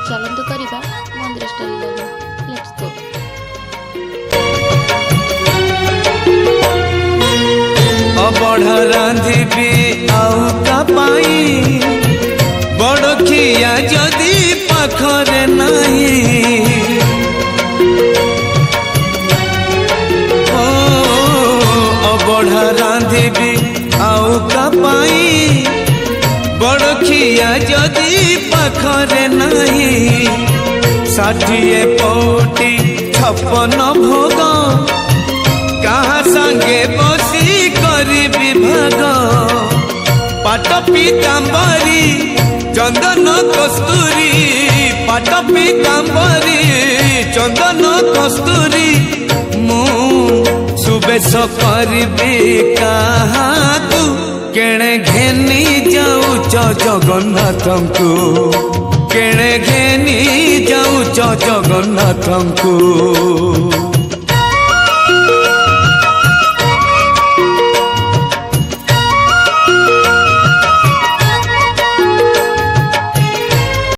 चलନ୍ତୁ କରିବା ମନ୍ଦିର story learning. Let's ଗो। ଅବଢ଼ା ରାନ୍ଧିବି ଆଉ କା ପାଇଁ, ବଡ଼ଖିଆ ଯଦି ପାଖରେ ନାହିଁ। ଓ ଅବଢ଼ା ରାନ୍ଧିବି ଆଉ କା ପାଇଁ, ବଡ଼ଖିଆ ଯଦି ପାଖରେ ନାହିଁ। 60 ପଉଟି 56 ଭୋଗ, କାହା ସାଙ୍ଗେ ବସି କରିବି ଭାଗ। ପାଟ ପୀତାମ୍ବରୀ ଚନ୍ଦନ କସ୍ତୁରୀ, ପାଟ ପୀତାମ୍ବରୀ ଚନ୍ଦନ କସ୍ତୁରୀ, ମୁଁ ସୁବେଶ କରିବି କାହାକୁ। କେଣେ ଘେନି ଯାଉଛ ଜଗନ୍ନାଥଙ୍କୁ, କେଣେ ଘେନି ଯାଉଛ ଜଗନ୍ନାଥଙ୍କୁ।